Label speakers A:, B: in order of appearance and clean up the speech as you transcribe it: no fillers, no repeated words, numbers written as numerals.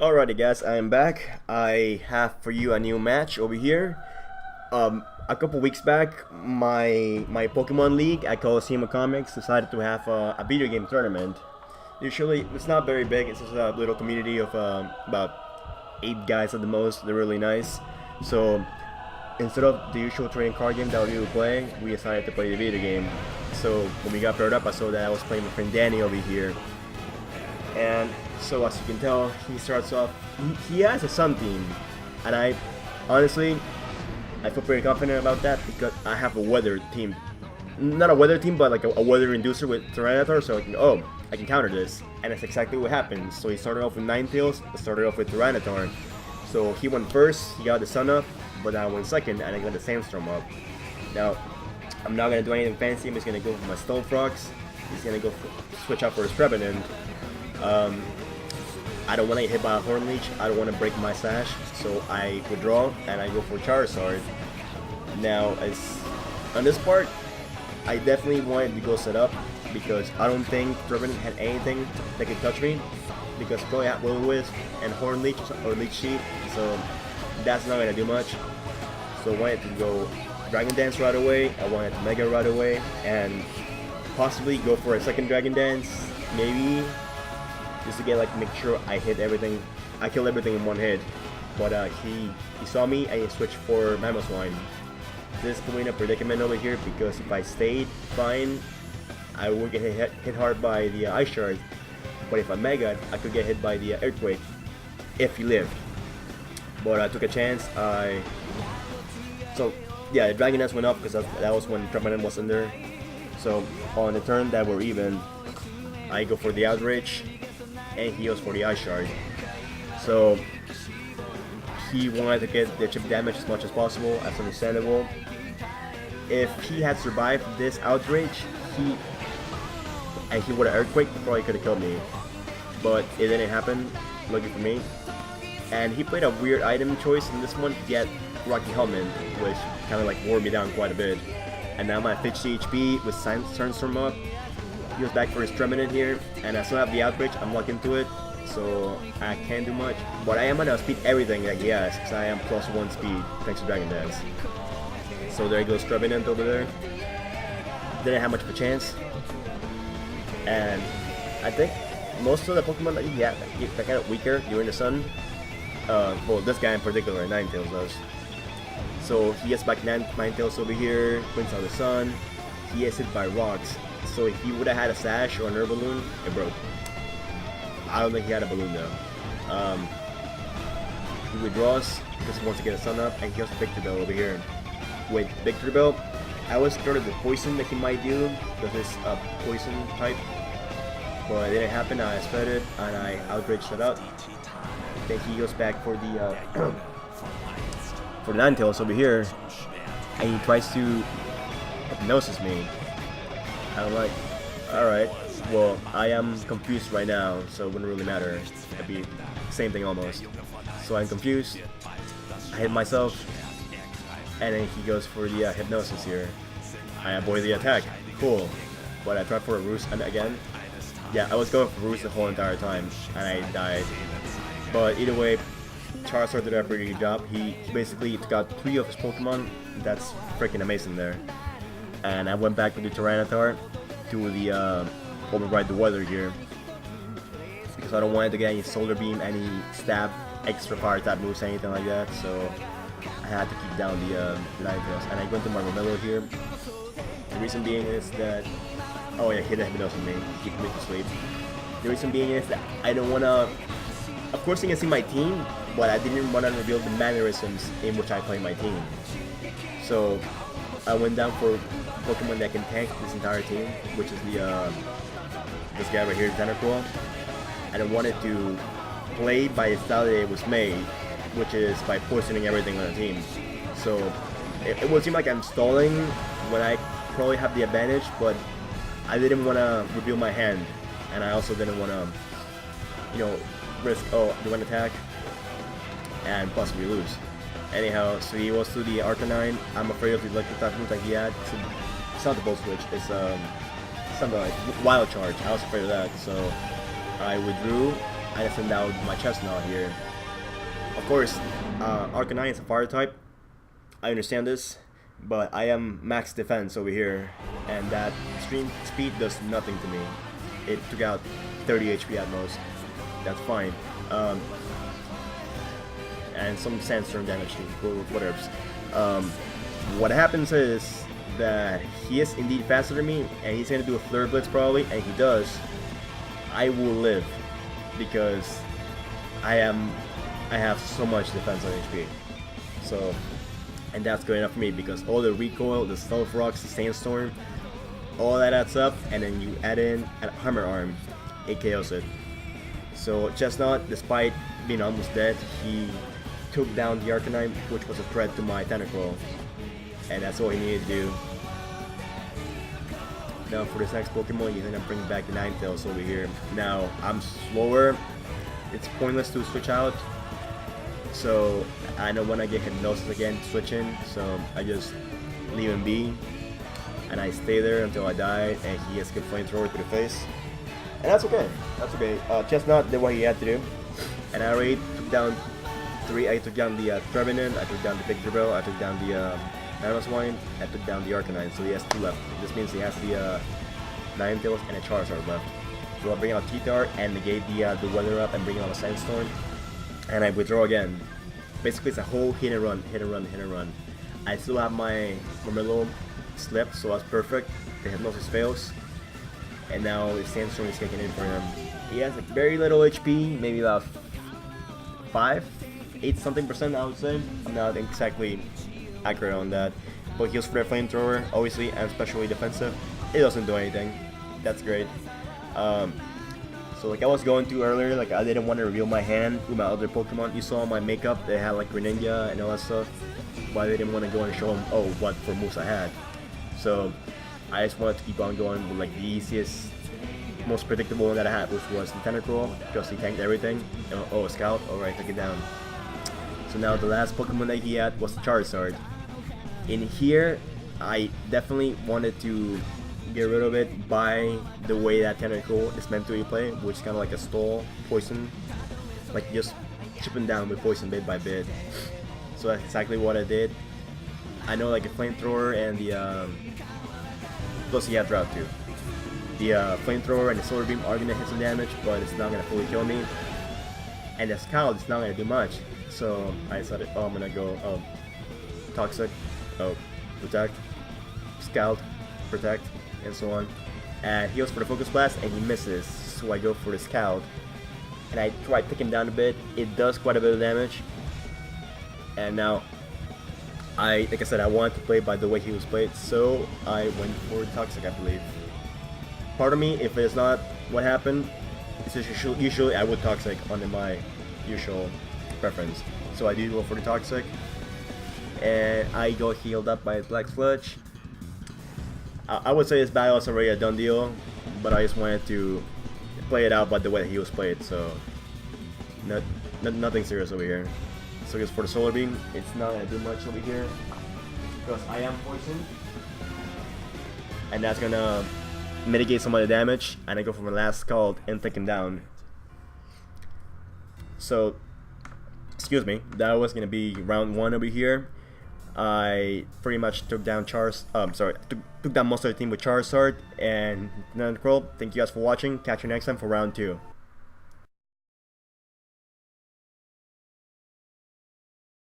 A: Alrighty guys, I am back. I have for you a new match over here. A couple weeks back, my Pokemon League at Colosseum Comics decided to have a video game tournament. Usually, it's not very big. It's just a little community of about 8 guys at the most. They're really nice. So instead of the usual trading card game that we would play, we decided to play the video game. So when we got paired up, I saw that I was playing with my friend Danny over here. And so as you can tell, he starts off, he has a Sun team, and I honestly feel pretty confident about that because I have a weather team. Not a weather team, but like a weather inducer with Tyranitar, so I can counter this. And that's exactly what happened. So he started off with Ninetales, I started off with Tyranitar. So he went first, he got the Sun up, but I went second, and I got the Sandstorm up. Now, I'm not going to do anything fancy, I'm just going to go for my Stone Frogs. He's going to go switch out for his Trevenant. I don't want to get hit by a Horn Leech, I don't want to break my sash, so I withdraw and I go for Charizard. Now, on this part, I definitely wanted to go set up because I don't think Trevenant had anything that could touch me because probably had Will-O-Wisp and Horn Leech or Leech Sheet, so that's not going to do much. So I wanted to go Dragon Dance right away, I wanted to Mega right away, and possibly go for a second Dragon Dance, maybe, just to get make sure I hit everything, I kill everything in one hit. But he saw me and he switched for Mamoswine. This is putting a predicament over here because if I stayed fine, I would get hit hard by the Ice Shard. But if I Mega, I could get hit by the Earthquake if he lived. But I took a chance. So yeah, the Dragon Dance went up because that was when Trevenant was in there. So on the turn that we're even, I go for the Outrage, and he goes for the Ice Shard. So he wanted to get the chip damage as much as possible. That's understandable. If he had survived this Outrage, he would have Earthquake, he probably could have killed me. But it didn't happen, lucky for me. And he played a weird item choice in this one. He had Rocky Helmet, which kind of wore me down quite a bit. And now my 50 HP with Sandstorm up. He was back for his Trevenant here, and I still have the Outrage. I'm locked into it, so I can't do much. But I am gonna speed everything that he has, because I am +1 speed thanks to Dragon Dance. So there goes Trevenant over there. Didn't have much of a chance, and I think most of the Pokemon that you get that kind of weaker during the sun. Well, this guy in particular, Ninetales does. So he gets back Ninetales over here, brings out the sun. He gets hit by rocks. So if he would have had a Sash or an Air Balloon, it broke. I don't think he had a balloon though. He withdraws because he wants to get a Sun up, and he has Victreebel over here. With Victreebel, I was scared of the poison that he might do because it's a poison type, but it didn't happen. I sped it and I Outraged that out. Then he goes back for the Ninetales over here, and he tries to hypnosis me. I'm like, alright, well, I am confused right now, so it wouldn't really matter. It'd be the same thing almost. So I'm confused, I hit myself, and then he goes for the hypnosis here. I avoid the attack, cool. But I tried for a Roost again. Yeah, I was going for Roost the whole entire time, and I died. But either way, Charizard did a pretty good job. He basically took out 3 of his Pokemon. That's freaking amazing there. And I went back with the Tyranitar to the override the weather here because I don't want it to get any Solar Beam, any stab, extra fire type moves, anything like that. So I had to keep down the Ninetales, and I went to my Romelo here. The reason being is that he hit a hypnosis on me, keep me to sleep. The reason being is that I don't want to. Of course, you can see my team, but I didn't want to reveal the mannerisms in which I play my team. So I went down for Pokemon that can tank this entire team, which is this guy right here, Xanacool. And I wanted to play by the style that it was made, which is by poisoning everything on the team. So it would seem like I'm stalling when I probably have the advantage, but I didn't want to reveal my hand, and I also didn't want to, risk do an attack and possibly lose. Anyhow, so he was to the Arcanine. I'm afraid of the electric type move that he had. It's not the Volt Switch, it's something like Wild Charge. I was afraid of that, so I withdrew I send out my Chestnut here. Of course, Arcanine is a fire type. I understand this, but I am max defense over here, and that extreme speed does nothing to me. It took out 30 HP at most. That's fine. And some sandstorm damage too, whatever. What happens is that he is indeed faster than me, and he's gonna do a Flare Blitz probably, and he does. I will live because I have so much defense on HP. So, and that's good enough for me because all the recoil, the Stealth Rocks, the Sandstorm, all that adds up, and then you add in a Hammer Arm, it KOs it. So Chestnut, despite being almost dead, he took down the Arcanine, which was a threat to my Tentacruel, and that's all he needed to do. Now for this next Pokemon, he's gonna bring back the Ninetales over here. Now I'm slower. It's pointless to switch out. So I know when I get Hypnosis again, switch in. So I just leave him be, and I stay there until I die, and he gets a Flamethrower to the face, and that's okay. That's okay. Chestnut did what he had to do, and I already took down 3. I took down the Trevenant, I took down the Big Dribble, I took down the Mamoswine, I took down the Arcanine, so he has 2 left. This means he has the Ninetales and a Charizard left. So I'll bring out T-Tar and negate the Weather Up and bring out a Sandstorm, and I withdraw again. Basically it's a whole hit and run, hit and run, hit and run. I still have my Murmillo slept, so that's perfect. The Hypnosis fails, and now the Sandstorm is kicking in for him. He has like very little HP, maybe about 5, 8 something percent I would say. I'm not exactly accurate on that, but heals for their Flamethrower, obviously, and especially defensive. It doesn't do anything. That's great. So like I was going to earlier, like I didn't want to reveal my hand with my other Pokemon. You saw my makeup, they had like Greninja and all that stuff, but I didn't want to go and show them, oh, what for moves I had. So I just wanted to keep on going with like the easiest, most predictable one that I had, which was the Tentacruel, because he tanked everything. Oh, a Scout, alright, take it down. So now the last Pokemon that he had was Charizard. In here, I definitely wanted to get rid of it by the way that Tentacruel is meant to be played, which is kind of like a stall poison, like just chipping down with poison bit by bit. So that's exactly what I did. I know like a Flamethrower and the plus he had Drought too. The Flamethrower and the Solar Beam are gonna hit some damage, but it's not gonna fully kill me. And the Scout is not gonna do much. So I decided, oh, I'm gonna go Toxic, Protect, Scout, Protect, and so on. And he goes for the Focus Blast and he misses, so I go for the Scout. And I try to take him down a bit. It does quite a bit of damage. And now, like I said, I wanted to play by the way he was played, so I went for Toxic, I believe. Part of me, if it's not what happened, it's just usually I would Toxic under my usual preference. So I do go for the Toxic, and I go healed up by Black Sludge. I would say this battle is already a done deal, but I just wanted to play it out by the way he was played, so nothing serious over here. So just for the Solar Beam, it's not gonna do much over here because I am poisoned, and that's gonna mitigate some of the damage. And I go for my last Scald and take him down. So, excuse me, that was gonna be round 1 over here. I pretty much took down took down most of the team with Charizard and Tentacruel. Thank you guys for watching. Catch you next time for round 2.